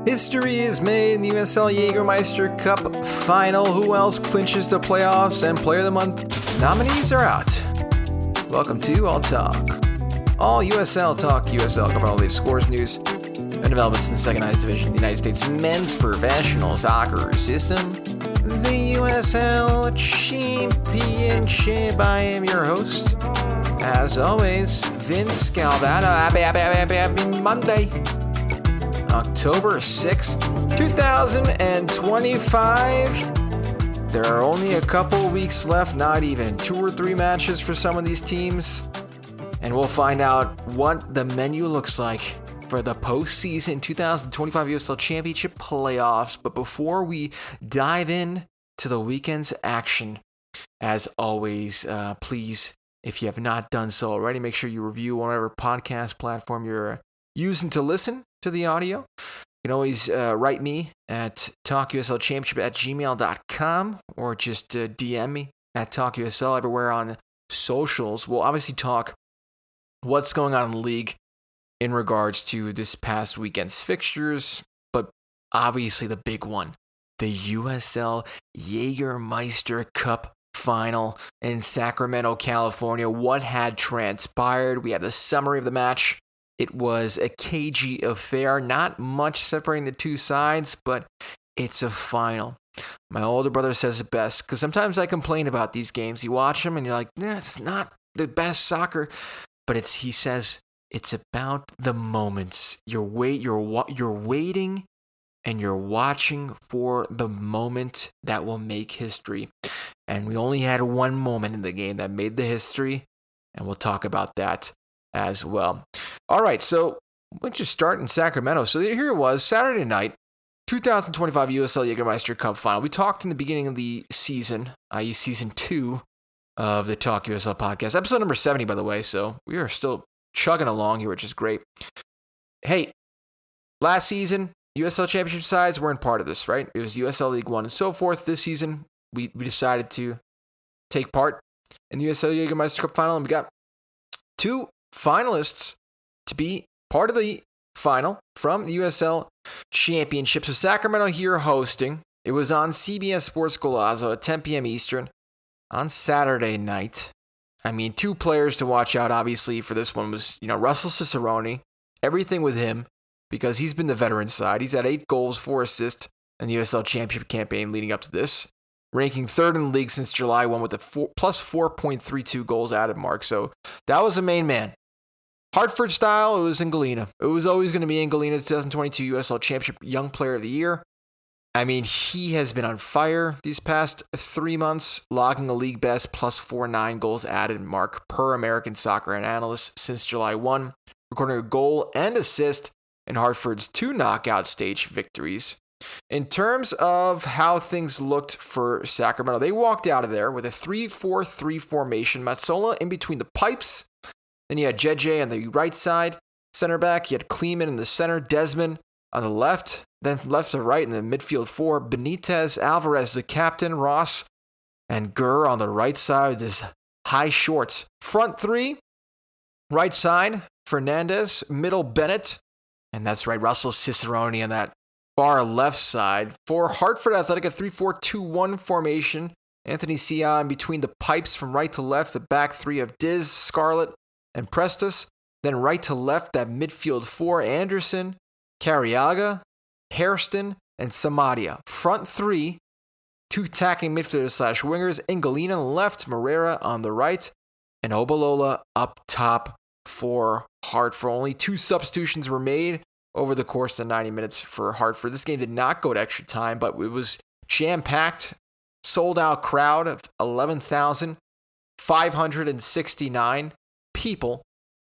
History is made in the USL Jagermeister Cup Final. Who else clinches the playoffs and Player of the Month? Nominees are out. Welcome to All Talk. All USL Talk, USL cover all the latest scores, news, and developments in the second highest division of the United States men's professional soccer system, the USL Championship. I am your host, as always, Vince Calvada. Happy Monday. October 6, 2025. There are only a couple weeks left, not even 2 or 3 matches for some of these teams. And we'll find out what the menu looks like for the postseason 2025 USL Championship playoffs. But before we dive in to the weekend's action, as always, please, if you have not done so already, make sure you review whatever podcast platform you're using to listen to the audio. You can always write me at talkuslchampionship@gmail.com or just DM me at talkusl everywhere on socials. We'll obviously talk what's going on in the league in regards to this past weekend's fixtures, but obviously the big one, the USL Jägermeister Cup Final in Sacramento, California. What had transpired? We have the summary of the match. It was a cagey affair, not much separating the two sides, but it's a final. My older brother says it best, because sometimes I complain about these games. You watch them and you're like, it's not the best soccer, but he says it's about the moments. You're waiting and you're watching for the moment that will make history. And we only had one moment in the game that made the history, and we'll talk about that as well. All right, so let's just start in Sacramento. So here it was, Saturday night, 2025 USL Jägermeister Cup Final. We talked in the beginning of the season, i.e. season 2 of the Talk USL podcast. Episode number 70, by the way, so we are still chugging along here, which is great. Hey, last season, USL Championship sides weren't part of this, right? It was USL League 1 and so forth. This season, we decided to take part in the USL Jägermeister Cup Final, and we got 2 finalists to be part of the final from the USL Championship. So Sacramento here hosting. It was on CBS Sports Golazo at 10 p.m. Eastern on Saturday night. I mean, 2 players to watch out, obviously, for this one was, Russell Cicerone. Everything with him, because he's been the veteran side. He's had 8 goals, 4 assists in the USL Championship campaign leading up to this, ranking 3rd in the league since July 1 with a plus 4.32 goals added mark. So that was the main man. Hartford style, it was in Galena. It was always going to be in Galena. 2022 USL Championship Young Player of the Year. I mean, he has been on fire these past 3 months, logging a league best plus 4.9 goals added mark per American Soccer and Analyst since July 1, recording a goal and assist in Hartford's 2 knockout stage victories. In terms of how things looked for Sacramento, they walked out of there with a 3-4-3 formation. Mazzola in between the pipes. Then you had JJ on the right side, center back. You had Kleeman in the center, Desmond on the left. Then from left to right in the midfield 4, Benitez, Alvarez, the captain, Ross, and Gurr on the right side with his high shorts. Front 3, right side, Fernandez, middle Bennett, and that's right, Russell Cicerone on that far left side. For Hartford Athletic, a 3-4-2-1 formation. Anthony Sia in between the pipes from right to left, the back 3 of Diz, Scarlett, and Prestus. Then right to left, that midfield 4, Anderson, Carriaga, Hairston, and Samadia. Front 3, 2 attacking midfielders / wingers, Ingalina on the left, Morera on the right, and Obalola up top for Hartford. Only 2 substitutions were made over the course of the 90 minutes for Hartford. This game did not go to extra time, but it was jam-packed, sold-out crowd of 11,569 people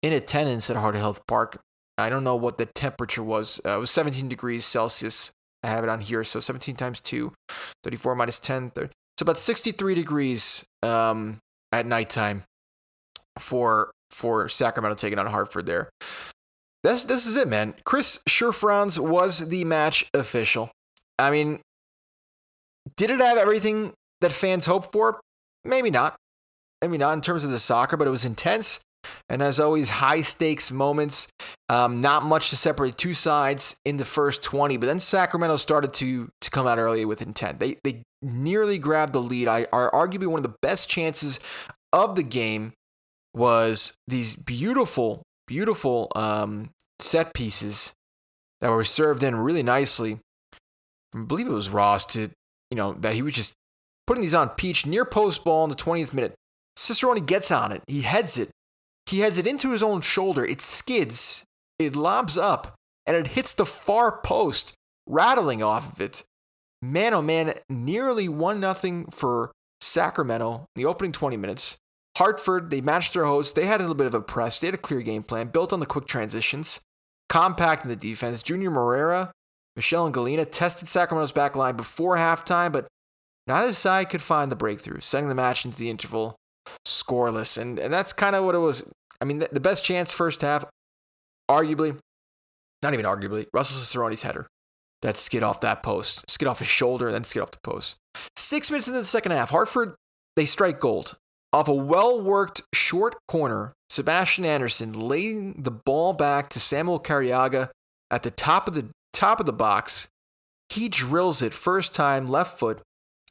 in attendance at Heart Health Park. I don't know what the temperature was. It was 17 degrees Celsius. I have it on here. So 17 times 2, 34 minus 10, 30. So about 63 degrees at nighttime for Sacramento taking on Hartford there. This is it, man. Chris Scherfranz was the match official. I mean, did it have everything that fans hoped for? Maybe not. Maybe not in terms of the soccer, but it was intense. And as always, high stakes moments. Not much to separate two sides in the first 20, but then Sacramento started to come out early with intent. They nearly grabbed the lead. Arguably one of the best chances of the game was these beautiful set pieces that were served in really nicely. I believe it was Ross that he was just putting these on Peach near post ball in the 20th minute. Cicerone gets on it. He heads it. He heads it into his own shoulder. It skids. It lobs up. And it hits the far post, rattling off of it. Man, oh man, nearly 1-0 for Sacramento in the opening 20 minutes. Hartford, they matched their hosts. They had a little bit of a press. They had a clear game plan, built on the quick transitions, compact in the defense. Junior Morera, Michelle, and Galena tested Sacramento's back line before halftime, but neither side could find the breakthrough, sending the match into the interval scoreless. And that's kind of what it was. I mean, the best chance first half, arguably, not even arguably, Russell Cicerone's header. That skid off that post, skid off his shoulder, then skid off the post. 6 minutes into the second half, Hartford, they strike gold. Off a well-worked short corner, Sebastian Anderson laying the ball back to Samuel Carriaga at the top of the box. He drills it first time, left foot.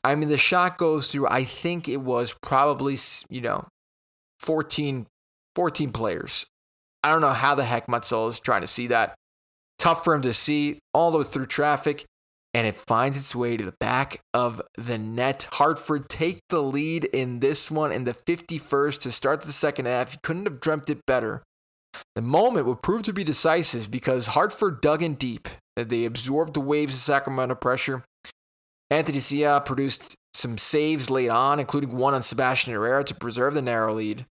I mean, the shot goes through, I think it was probably, 14 players. I don't know how the heck Matzola is trying to see that. Tough for him to see all the way through traffic, and it finds its way to the back of the net. Hartford take the lead in this one in the 51st to start the second half. You couldn't have dreamt it better. The moment would prove to be decisive because Hartford dug in deep. They absorbed the waves of Sacramento pressure. Anthony Sia produced some saves late on, including one on Sebastian Herrera to preserve the narrow lead.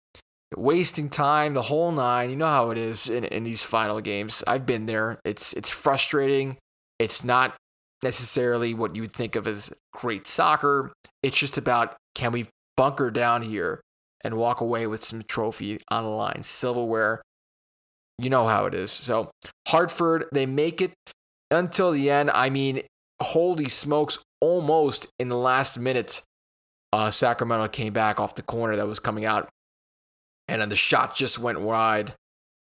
Wasting time, the whole nine. You know how it is in these final games. I've been there. It's frustrating. It's not necessarily what you would think of as great soccer. It's just about, can we bunker down here and walk away with some trophy on the line, silverware. You know how it is. So Hartford, they make it until the end. I mean, holy smokes, almost in the last minute, Sacramento came back off the corner that was coming out. And then the shot just went wide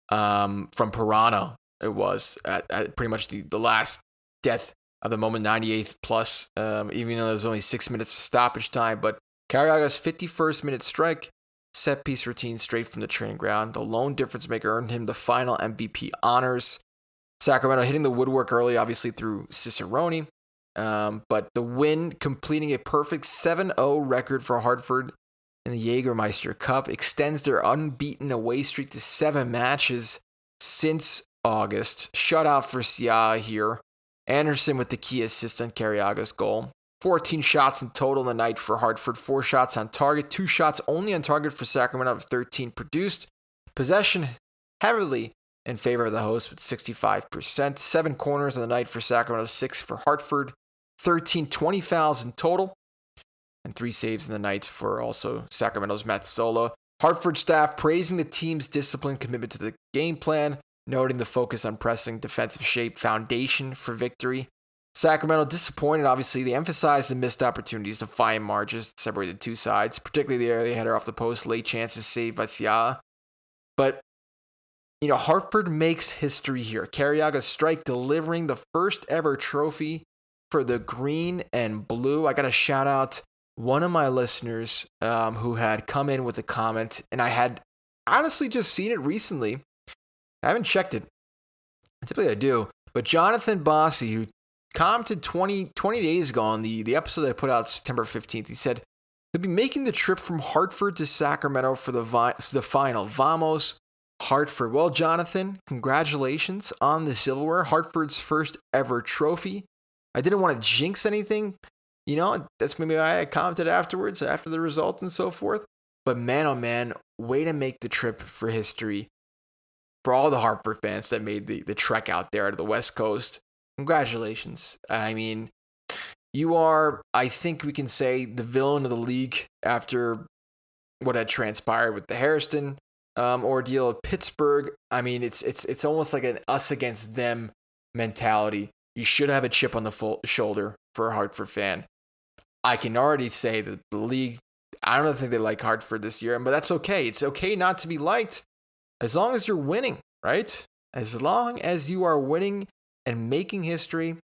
from Pirano. It was at pretty much the last death of the moment, 98th plus, even though there was only 6 minutes of stoppage time. But Carriaga's 51st minute strike, set piece routine straight from the training ground. The lone difference maker earned him the final MVP honors. Sacramento hitting the woodwork early, obviously through Cicerone. But the win, completing a perfect 7-0 record for Hartford in the Jägermeister Cup, extends their unbeaten away streak to 7 matches since August. Shutout for Sia here. Anderson with the key assist on Carriaga's goal. 14 shots in total in the night for Hartford. 4 shots on target. 2 shots only on target for Sacramento of 13 produced. Possession heavily in favor of the host with 65%. 7 corners in the night for Sacramento. 6 for Hartford. 20 fouls in total. And 3 saves in the night for also Sacramento's Matzola. Hartford staff praising the team's disciplined commitment to the game plan, noting the focus on pressing, defensive shape, foundation for victory. Sacramento disappointed, obviously. They emphasized the missed opportunities to fine margins that separated two sides, particularly the early header off the post, late chances saved by Sia. But, Hartford makes history here. Carriaga's strike delivering the first ever trophy for the green and blue. I got to shout out one of my listeners who had come in with a comment, and I had honestly just seen it recently. I haven't checked it. Typically I do. But Jonathan Bossi, who commented 20 days ago on the episode that I put out September 15th, he said he'll be making the trip from Hartford to Sacramento for the final. Vamos, Hartford. Well, Jonathan, congratulations on the silverware. Hartford's first ever trophy. I didn't want to jinx anything. That's maybe why I commented afterwards, after the result and so forth. But man, oh man, way to make the trip for history. For all the Hartford fans that made the trek out there to the West Coast, congratulations. I mean, you are, I think we can say, the villain of the league after what had transpired with the Hairston ordeal at Pittsburgh. I mean, it's almost like an us against them mentality. You should have a chip on the shoulder for a Hartford fan. I can already say that the league, I don't think they like Hartford this year, but that's okay. It's okay not to be liked. as long as you're winning, right? As long as you are winning and making history.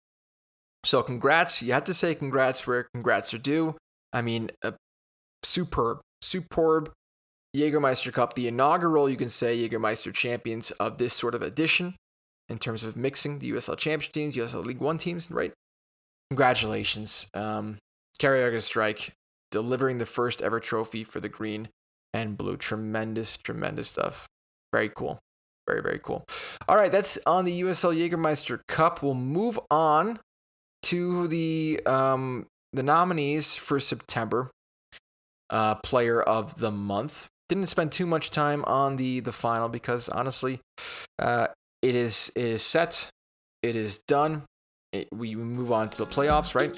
So congrats. You have to say congrats where congrats are due. I mean, superb Jägermeister Cup, the inaugural, you can say, Jägermeister champions of this sort of edition in terms of mixing the USL Championship teams, USL League One teams, right? Congratulations. Carragher Strike delivering the first ever trophy for the green and blue. Tremendous stuff. Very cool. Very cool. All right, that's on the USL Jagermeister Cup. We'll move on to the nominees for September. Player of the month. Didn't spend too much time on the final because honestly, it is set. It is done. We move on to the playoffs, right?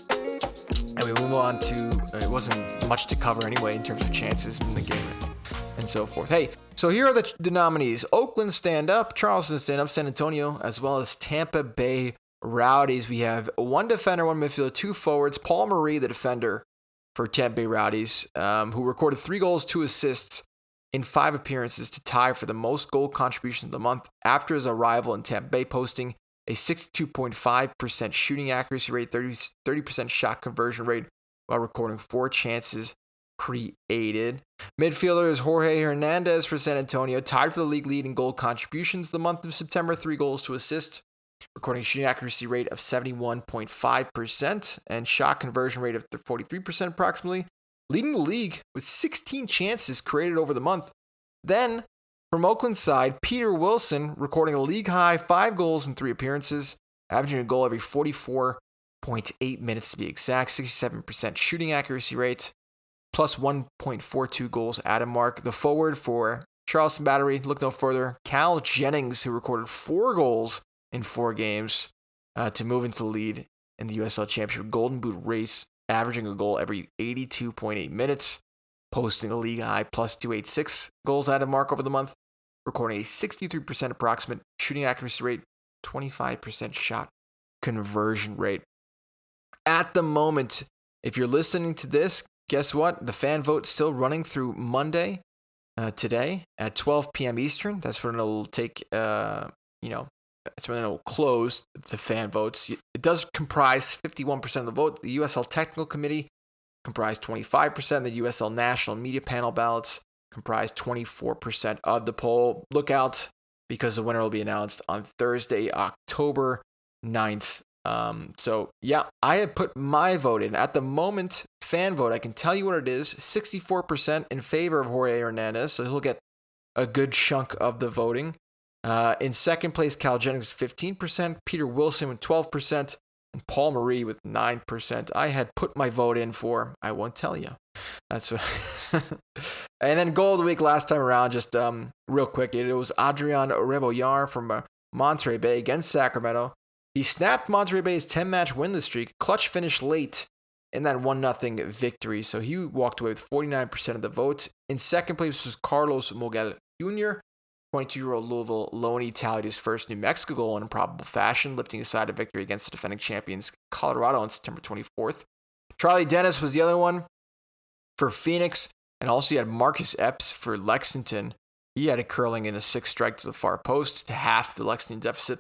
And we move on to, it wasn't much to cover anyway in terms of chances in the game and so forth. Hey, so here are the nominees. Oakland stand up, Charleston stand up, San Antonio, as well as Tampa Bay Rowdies. We have one defender, one midfielder, two forwards. Paul Marie, the defender for Tampa Bay Rowdies, who recorded 3 goals, 2 assists in 5 appearances to tie for the most goal contributions of the month after his arrival in Tampa Bay, posting a 62.5% shooting accuracy rate, 30% shot conversion rate, while recording 4 chances created. Midfielder is Jorge Hernandez for San Antonio, tied for the league lead in goal contributions the month of September, 3 goals, 2 assists, recording a shooting accuracy rate of 71.5% and shot conversion rate of 43% approximately, leading the league with 16 chances created over the month. Then, from Oakland's side, Peter Wilson recording a league-high 5 goals in 3 appearances, averaging a goal every 44.8 minutes to be exact, 67% shooting accuracy rate, plus 1.42 goals at a mark. The forward for Charleston Battery, look no further, Cal Jennings, who recorded 4 goals in 4 games to move into the lead in the USL Championship Golden Boot race, averaging a goal every 82.8 minutes, posting a league high plus 286 goals at a mark over the month, recording a 63% approximate shooting accuracy rate, 25% shot conversion rate. At the moment, if you're listening to this, guess what? The fan vote's still running through Monday, today at 12 p.m. Eastern. That's when it'll take, that's when it'll close the fan votes. It does comprise 51% of the vote. The USL Technical Committee comprised 25%. The USL National Media Panel ballots comprised 24% of the poll. Look out, because the winner will be announced on Thursday, October 9th. I have put my vote in. At the moment, fan vote, I can tell you what it is. 64% in favor of Jorge Hernandez, so he'll get a good chunk of the voting. In second place, Cal Jennings 15%, Peter Wilson with 12%, and Paul Marie with 9%. I had put my vote in for, I won't tell you. That's what. And then goal of the week last time around, just real quick, it was Adrian Rebollar from Monterey Bay against Sacramento. He snapped Monterey Bay's 10-match winless streak, clutch finish late in that 1-0 victory, so he walked away with 49% of the vote. In second place was Carlos Moguel Jr., 22-year-old Louisville loanee tallied his first New Mexico goal in improbable fashion, lifting aside a victory against the defending champions Colorado on September 24th. Charlie Dennis was the other one for Phoenix, and also you had Marcus Epps for Lexington. He had a curling in a 6 strike to the far post to half the Lexington deficit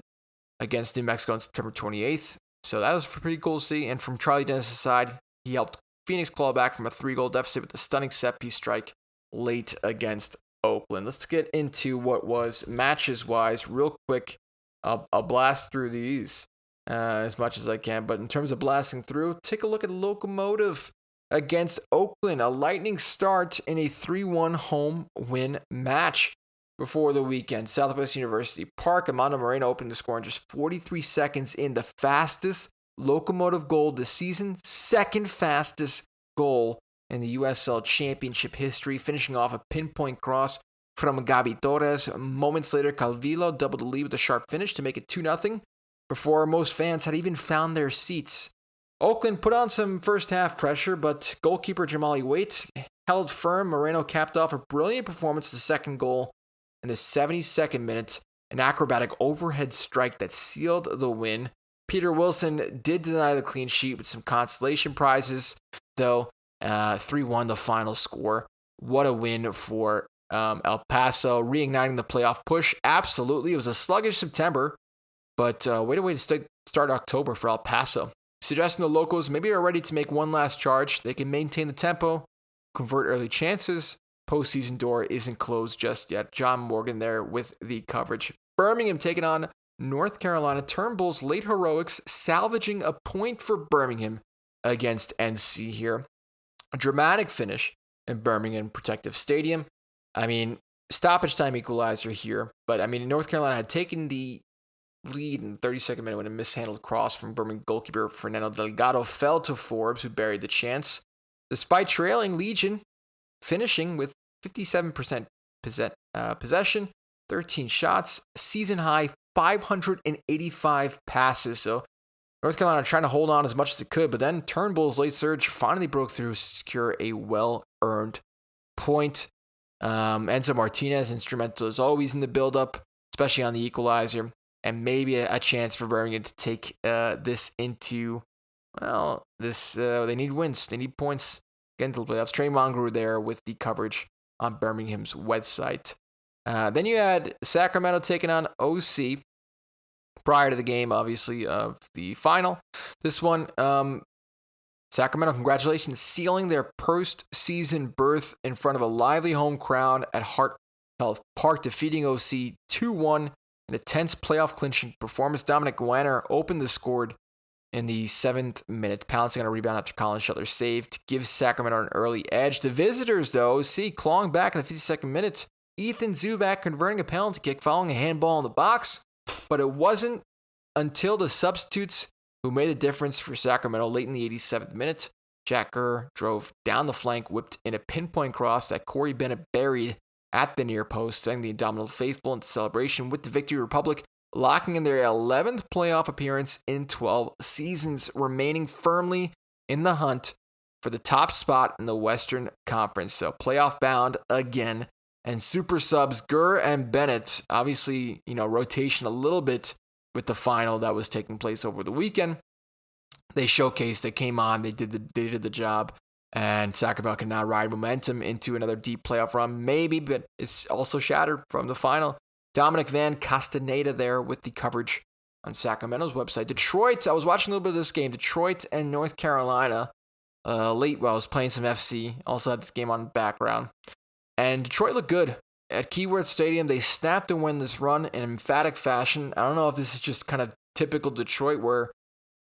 against New Mexico on September 28th. So that was pretty cool to see. And from Charlie Dennis' side, he helped Phoenix claw back from a 3-goal deficit with a stunning set-piece strike late against Oakland. Let's get into what was matches-wise real quick. I'll blast through these as much as I can. But in terms of blasting through, take a look at Locomotive against Oakland. A lightning start in a 3-1 home win match before the weekend. Southwest University Park, Amando Moreno opened the score in just 43 seconds in the fastest Locomotive goal this season, second fastest goal in the USL Championship history, finishing off a pinpoint cross from Gabi Torres. Moments later, Calvillo doubled the lead with a sharp finish to make it 2-0 before most fans had even found their seats. Oakland put on some first half pressure, but goalkeeper Jamali Waite held firm. Moreno capped off a brilliant performance, the second goal in the 72nd minute, an acrobatic overhead strike that sealed the win. Peter Wilson did deny the clean sheet with some consolation prizes, though. 3-1 the final score. What a win for El Paso reigniting the playoff push. Absolutely. It was a sluggish September, but way to start October for El Paso. Suggesting the locals maybe are ready to make one last charge. They can maintain the tempo, convert early chances. Postseason door isn't closed just yet. John Morgan there with the coverage. Birmingham taking on North Carolina. Turnbull's late heroics salvaging a point for Birmingham against NC here. A dramatic finish in Birmingham Protective Stadium. I mean, stoppage time equalizer here. But, I mean, North Carolina had taken the lead in the 32nd minute when a mishandled cross from Birmingham goalkeeper Fernando Delgado fell to Forbes, who buried the chance. Despite trailing, Legion finishing with 57% possession, 13 shots, season high 585 passes. So North Carolina trying to hold on as much as it could, but then Turnbull's late surge finally broke through to secure a well-earned point. Enzo Martinez, instrumental as always in the build-up, especially on the equalizer, and maybe a chance for Birmingham to take this into, they need wins. They need points. Get into the playoffs. Trey Mongrou there with the coverage on Birmingham's website. Then you had Sacramento taking on OC prior to the game, obviously, of the final. This one, Sacramento, congratulations, sealing their postseason berth in front of a lively home crowd at Hartford Park, defeating OC 2-1 in a tense playoff clinching performance. Dominic Wenner opened the scored in the 7th minute, pouncing on a rebound after Colin Shuttler saved to give Sacramento an early edge. The visitors, though, OC clawing back in the 52nd minute. Ethan Zubak converting a penalty kick following a handball in the box. But it wasn't until the substitutes who made a difference for Sacramento late in the 87th minute. Jack Gurr drove down the flank, whipped in a pinpoint cross that Corey Bennett buried at the near post, sending the Indomitable Faithful into celebration with the Victory Republic, locking in their 11th playoff appearance in 12 seasons, remaining firmly in the hunt for the top spot in the Western Conference. So playoff bound again. And super subs Gurr and Bennett, obviously, rotation a little bit with the final that was taking place over the weekend. They showcased, they came on, they did the job, and Sacramento can now ride momentum into another deep playoff run, maybe, but it's also shattered from the final. Dominic Van Castaneda there with the coverage on Sacramento's website. Detroit, I was watching a little bit of this game. Detroit and North Carolina late while I was playing some FC. Also had this game on background. And Detroit looked good. At Keyworth Stadium, they snapped to win this run in emphatic fashion. I don't know if this is just kind of typical Detroit where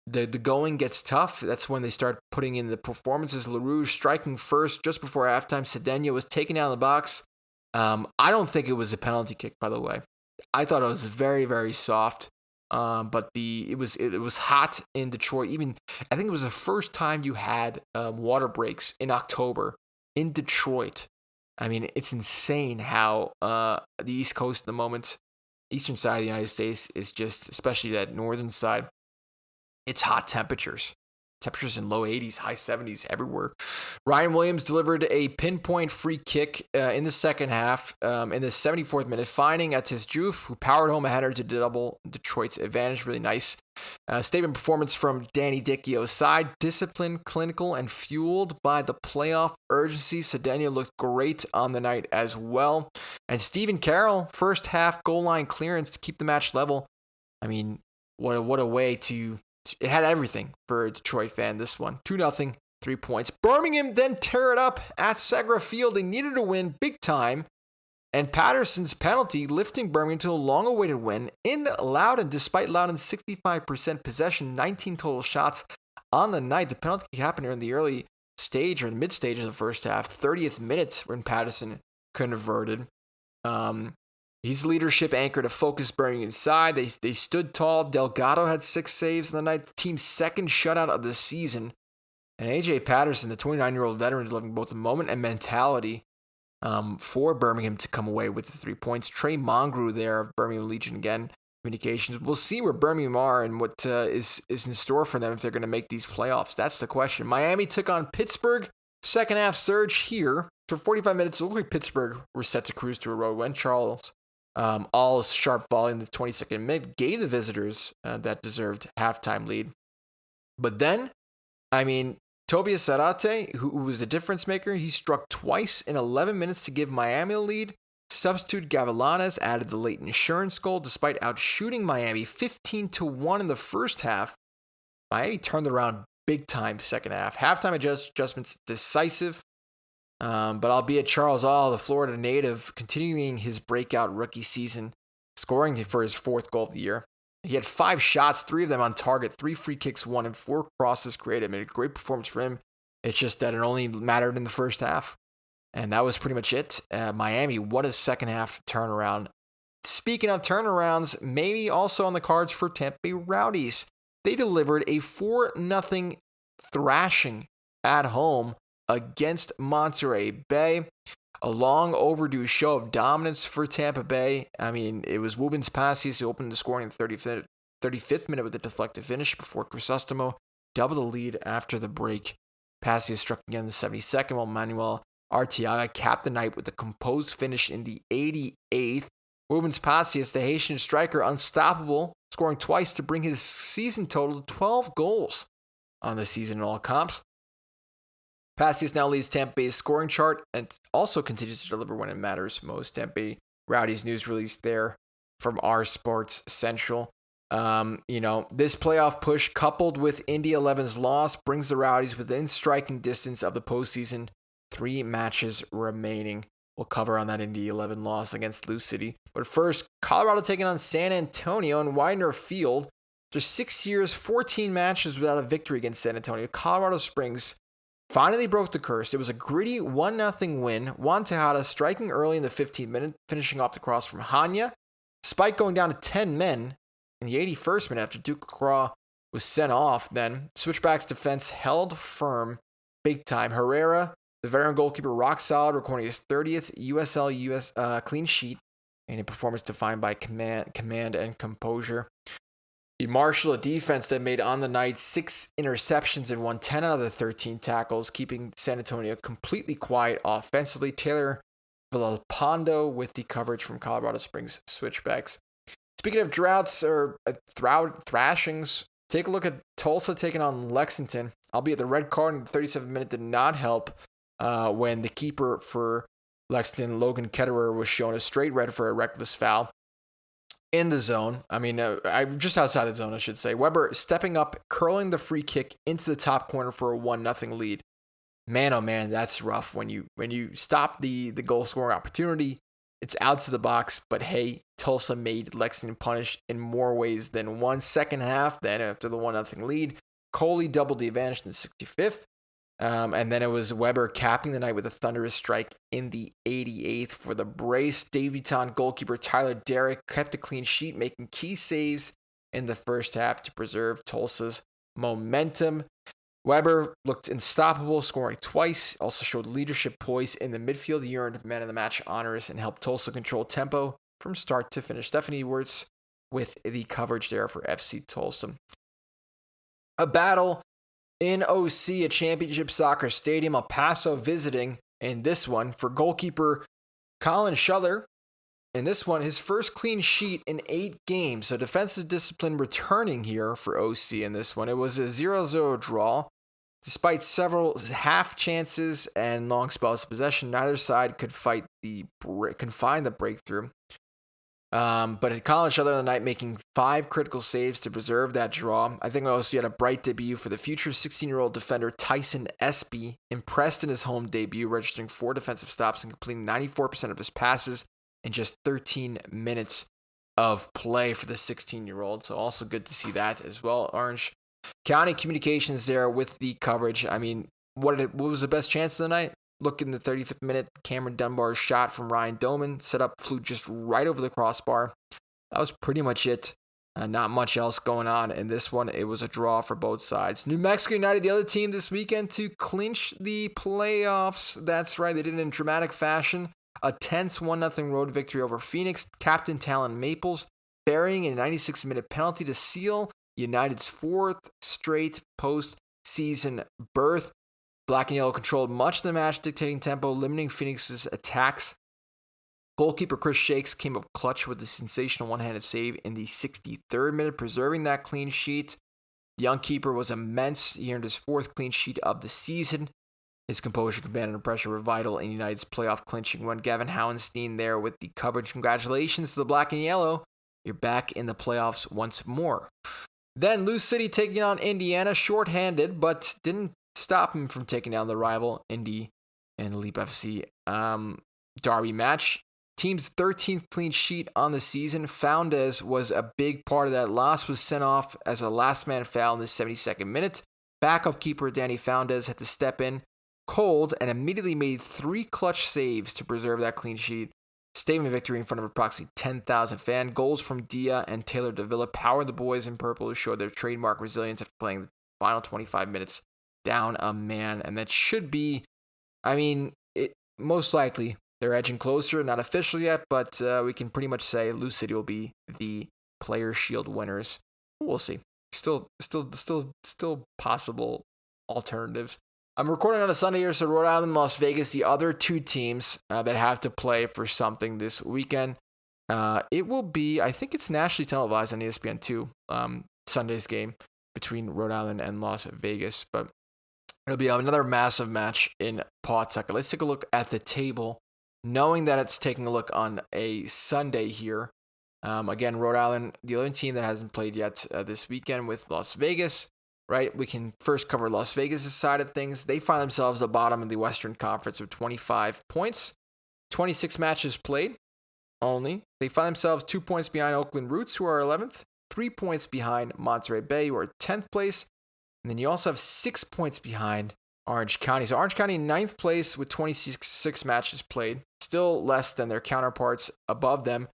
the going gets tough. That's when they start putting in the performances. LaRouge striking first just before halftime. Cedeno was taken out of the box. I don't think it was a penalty kick, by the way. I thought it was very, very soft. But it was hot in Detroit. Even I think it was the first time you had water breaks in October in Detroit. I mean, it's insane how the East Coast at the moment, eastern side of the United States is just, especially that northern side, it's hot temperatures. Temperatures in low 80s, high 70s everywhere. Ryan Williams delivered a pinpoint free kick in the second half in the 74th minute, finding Atis Juf, who powered home a header to double Detroit's advantage. Really nice statement performance from Danny Dickio's side. Disciplined, clinical, and fueled by the playoff urgency. Cedeno looked great on the night as well. And Stephen Carroll, first half goal line clearance to keep the match level. I mean, what a way to... It had everything for a Detroit fan, this one. 2-0, 3 points. Birmingham then tear it up at Segra Field. They needed a win big time. And Patterson's penalty lifting Birmingham to a long-awaited win in Loudoun. Despite Loudoun's 65% possession, 19 total shots on the night. The penalty happened in the early stage or the mid-stage of the first half. 30th minute when Patterson converted. His leadership anchored a focused Birmingham side. They stood tall. Delgado had 6 saves on the night, the team's second shutout of the season. And A.J. Patterson, the 29-year-old veteran, delivering both the moment and mentality for Birmingham to come away with the 3 points. Trey Mongrou there of Birmingham Legion again. Communications. We'll see where Birmingham are and what is in store for them if they're going to make these playoffs. That's the question. Miami took on Pittsburgh. Second half surge here. For 45 minutes, it looked like Pittsburgh were set to cruise to a road win. Charles All's sharp volley in the 22nd minute gave the visitors that deserved halftime lead. But then, I mean, Tobias Zarate, who was the difference maker, he struck twice in 11 minutes to give Miami the lead. Substitute Gavilanes added the late insurance goal despite outshooting Miami 15-1 in the first half. Miami turned it around big time second half. Halftime adjustments decisive. But albeit Charles All, the Florida native, continuing his breakout rookie season, scoring for his fourth goal of the year. He had 5 shots, 3 of them on target, 3 free kicks, 1 and 4 crosses created. Made a great performance for him. It's just that it only mattered in the first half. And that was pretty much it. Miami, what a second half turnaround. Speaking of turnarounds, maybe also on the cards for Tampa Bay Rowdies. They delivered a 4-0 thrashing at home against Monterey Bay. A long overdue show of dominance for Tampa Bay. I mean, it was Wubens Passios who opened the scoring in the 35th minute with a deflected finish before Crisostomo doubled the lead after the break. Passios struck again in the 72nd, while Manuel Arteaga capped the night with a composed finish in the 88th. Wubens Passios, the Haitian striker, unstoppable, scoring twice to bring his season total to 12 goals on the season in all comps. Passios now leads Tampa Bay's scoring chart and also continues to deliver when it matters most. Tampa Bay Rowdies news release there from our Sports Central. This playoff push coupled with Indy 11's loss brings the Rowdies within striking distance of the postseason. 3 matches remaining. We'll cover on that Indy 11 loss against Lou City. But first, Colorado taking on San Antonio in Widener Field. After 6 years, 14 matches without a victory against San Antonio, Colorado Springs finally broke the curse. It was a gritty 1-0 win. Juan Tejada striking early in the 15th minute, finishing off the cross from Hanya. Despite going down to 10 men in the 81st minute after Duke LaCroix was sent off, then Switchback's defense held firm big time. Herrera, the veteran goalkeeper, rock solid, recording his 30th USL clean sheet and a performance defined by command and composure. He marshaled a defense that made on the night 6 interceptions and won 10 out of the 13 tackles, keeping San Antonio completely quiet offensively. Taylor Villalpando with the coverage from Colorado Springs Switchbacks. Speaking of droughts or thrashings, take a look at Tulsa taking on Lexington. Albeit the red card in the 37th minute did not help when the keeper for Lexington, Logan Ketterer, was shown a straight red for a reckless foul in the zone. Just outside the zone, I should say. Weber stepping up, curling the free kick into the top corner for a 1-0 lead. Man, oh man, that's rough when you stop the goal scoring opportunity. It's out to the box, but hey, Tulsa made Lexington punish in more ways than one. Second half, then after the 1-0 lead, Coley doubled the advantage in the 65th. And then it was Weber capping the night with a thunderous strike in the 88th for the brace. Daviton goalkeeper Tyler Derrick kept a clean sheet, making key saves in the first half to preserve Tulsa's momentum. Weber looked unstoppable, scoring twice. Also showed leadership poise in the midfield. He earned man of the match honors and helped Tulsa control tempo from start to finish. Stephanie Wirtz with the coverage there for FC Tulsa. A battle in OC, a championship soccer stadium. El Paso visiting in this one for goalkeeper Colin Schuller. In this one, his first clean sheet in 8 games. So defensive discipline returning here for OC in this one. It was a 0-0 draw. Despite several half chances and long spells of possession, neither side could find the breakthrough. But Colin Schuller on the night making 5 critical saves to preserve that draw. I think also had a bright debut for the future 16-year-old defender Tyson Espy, impressed in his home debut, registering 4 defensive stops and completing 94% of his passes in just 13 minutes of play for the 16-year-old. So also good to see that as well. Orange County Communications there with the coverage. I mean, what was the best chance of the night? Look in the 35th minute, Cameron Dunbar's shot from Ryan Doman, flew just right over the crossbar. That was pretty much it. Not much else going on in this one. It was a draw for both sides. New Mexico United, the other team this weekend to clinch the playoffs. That's right, they did it in dramatic fashion. A tense 1-0 road victory over Phoenix. Captain Talon Maples burying a 96th-minute penalty to seal United's 4th straight postseason berth. Black and yellow controlled much of the match, dictating tempo, limiting Phoenix's attacks. Goalkeeper Chris Shakes came up clutch with a sensational one-handed save in the 63rd minute, preserving that clean sheet. The young keeper was immense. He earned his 4th clean sheet of the season. His composure, command, and pressure were vital in United's playoff clinching run. Gavin Howenstein there with the coverage. Congratulations to the black and yellow. You're back in the playoffs once more. Then Lou City taking on Indiana, shorthanded, but didn't stop him from taking down the rival Indy and Leap FC derby match. Team's 13th clean sheet on the season. Foundes was a big part of that loss, was sent off as a last man foul in the 72nd minute. Backup keeper Danny Foundes had to step in cold and immediately made 3 clutch saves to preserve that clean sheet. Statement victory in front of approximately 10,000 fans. Goals from Dia and Taylor Davila powered the boys in purple to show their trademark resilience after playing the final 25 minutes down a man. And that should be, most likely they're edging closer. Not official yet, but we can pretty much say Lou City will be the Players' Shield winners. We'll see. Still possible alternatives. I'm recording on a Sunday here, so Rhode Island, Las Vegas, the other 2 teams that have to play for something this weekend. It will be, I think it's nationally televised on ESPN2, Sunday's game between Rhode Island and Las Vegas. But it'll be another massive match in Pawtucket. Let's take a look at the table, knowing that it's taking a look on a Sunday here. Again, Rhode Island, the only team that hasn't played yet this weekend with Las Vegas. Right, we can first cover Las Vegas' side of things. They find themselves at the bottom of the Western Conference with 25 points, 26 matches played only. They find themselves 2 points behind Oakland Roots, who are 11th, 3 points behind Monterey Bay, who are 10th place, and then you also have 6 points behind Orange County. So Orange County in 9th place with 26 matches played, still less than their counterparts above them.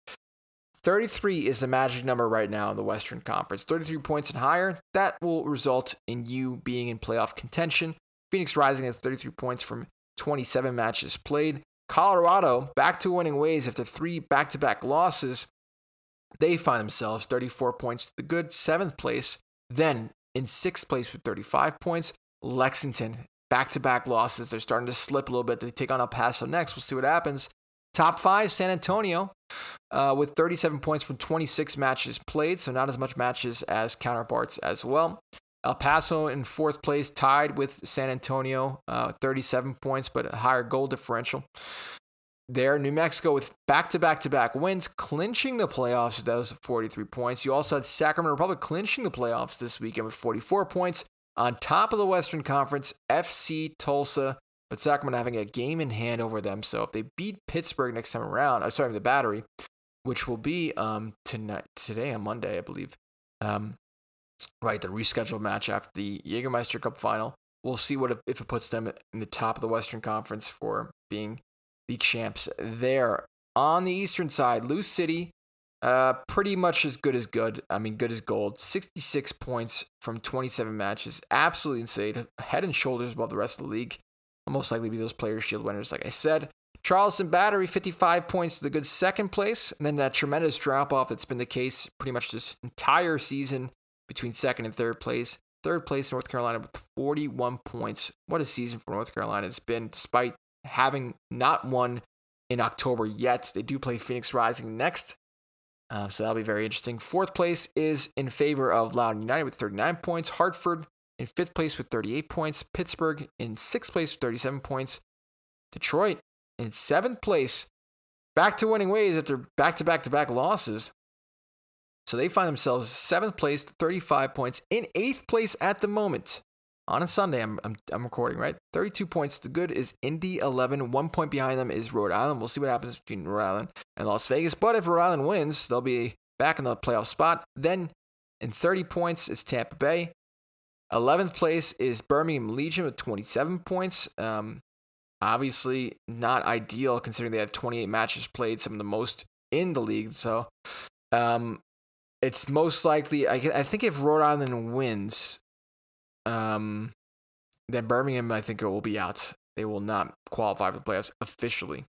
33 is the magic number right now in the Western Conference. 33 points and higher, that will result in you being in playoff contention. Phoenix Rising at 33 points from 27 matches played. Colorado, back to winning ways after 3 back-to-back losses. They find themselves 34 points to the good, 7th place. Then in 6th place with 35 points. Lexington, back-to-back losses. They're starting to slip a little bit. They take on El Paso next. We'll see what happens. Top 5, San Antonio, with 37 points from 26 matches played, so not as much matches as counterparts as well. El Paso in 4th place, tied with San Antonio, 37 points, but a higher goal differential. There, New Mexico with back-to-back-to-back wins, clinching the playoffs with those 43 points. You also had Sacramento Republic clinching the playoffs this weekend with 44 points. On top of the Western Conference, FC Tulsa, but Sacramento having a game in hand over them. So if they beat Pittsburgh next time around, the Battery, which will be today on Monday, I believe. Right, the rescheduled match after the Jägermeister Cup Final. We'll see if it puts them in the top of the Western Conference for being the champs there. On the Eastern side, Lou City, pretty much as good as good. Good as gold. 66 points from 27 matches. Absolutely insane. Head and shoulders above the rest of the league. Will most likely be those Players' Shield winners, like I said. Charleston Battery, 55 points to the good 2nd place. And then that tremendous drop-off that's been the case pretty much this entire season between 2nd and 3rd place. 3rd place, North Carolina, with 41 points. What a season for North Carolina it's been, despite having not won in October yet. They do play Phoenix Rising next, so that'll be very interesting. 4th place is in favor of Loudoun United with 39 points. Hartford in 5th place with 38 points. Pittsburgh in 6th place with 37 points. Detroit in 7th place, back to winning ways after back-to-back-to-back losses. So they find themselves 7th place, 35 points. In 8th place at the moment, on a Sunday, I'm recording, right? 32 points. The good is Indy 11. 1 point behind them is Rhode Island. We'll see what happens between Rhode Island and Las Vegas. But if Rhode Island wins, they'll be back in the playoff spot. Then in 30 points is Tampa Bay. 11th place is Birmingham Legion with 27 points. Obviously not ideal considering they have 28 matches played, some of the most in the league. So it's most likely, I think if Rhode Island wins, then Birmingham, I think it will be out. They will not qualify for the playoffs officially.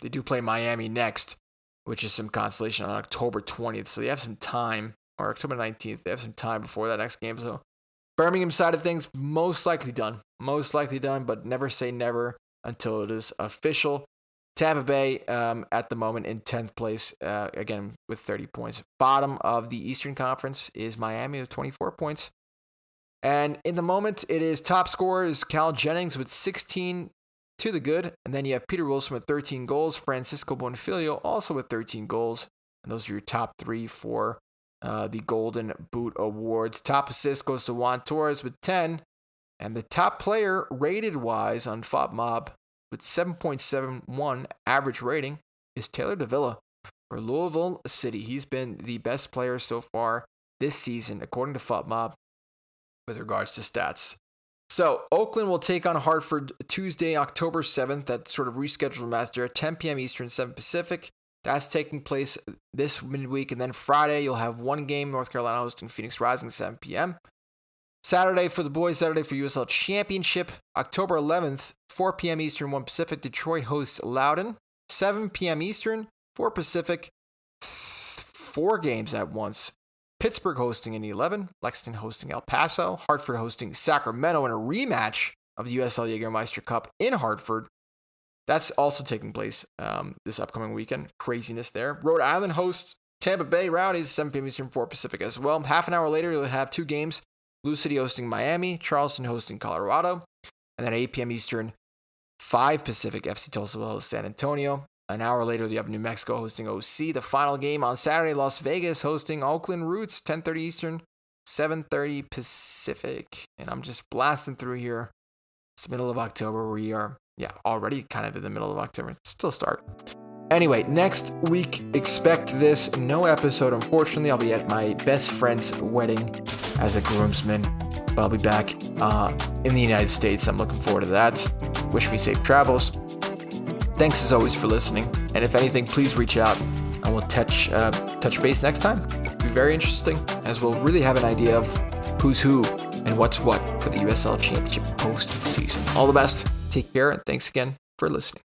They do play Miami next, which is some consolation on October 20th. So they have some time, or October 19th. They have some time before that next game. So Birmingham side of things, most likely done, but never say never until it is official. Tampa Bay at the moment in 10th place, again with 30 points. Bottom of the Eastern Conference is Miami with 24 points. And in the moment, it is top scorer is Cal Jennings with 16 to the good. And then you have Peter Wilson with 13 goals. Francisco Bonfilio also with 13 goals. And those are your top three for the Golden Boot Awards. Top assist goes to Juan Torres with 10. And the top player rated-wise on FOTMob with 7.71 average rating is Taylor Davila for Louisville City. He's been the best player so far this season, according to FOTMob, with regards to stats. So, Oakland will take on Hartford Tuesday, October 7th. That sort of rescheduled match there at 10 p.m. Eastern, 7 Pacific. That's taking place this midweek. And then Friday, you'll have one game, North Carolina hosting Phoenix Rising, 7 p.m. Saturday for the boys, Saturday for USL Championship. October 11th, 4 p.m. Eastern, 1 Pacific. Detroit hosts Loudoun, 7 p.m. Eastern, 4 Pacific. 4 games at once. Pittsburgh hosting in 11, Lexington hosting El Paso, Hartford hosting Sacramento in a rematch of the USL Jagermeister Cup in Hartford. That's also taking place this upcoming weekend. Craziness there. Rhode Island hosts Tampa Bay Rowdies, 7 p.m. Eastern, 4 Pacific as well. Half an hour later, you'll have 2 games. Lou City hosting Miami, Charleston hosting Colorado. And then 8 p.m. Eastern, 5 Pacific, FC Tulsa will host San Antonio. An hour later, you have New Mexico hosting OC. The final game on Saturday, Las Vegas hosting Oakland Roots, 10:30 Eastern, 7:30 Pacific. And I'm just blasting through here. It's the middle of October. We are, already kind of in the middle of October. It's still start. Anyway, next week, expect this. No episode, unfortunately. I'll be at my best friend's wedding as a groomsman. But I'll be back in the United States. I'm looking forward to that. Wish me safe travels. Thanks as always for listening. And if anything, please reach out and we'll touch base next time. It'll be very interesting as we'll really have an idea of who's who and what's what for the USL Championship postseason. All the best. Take care. And thanks again for listening.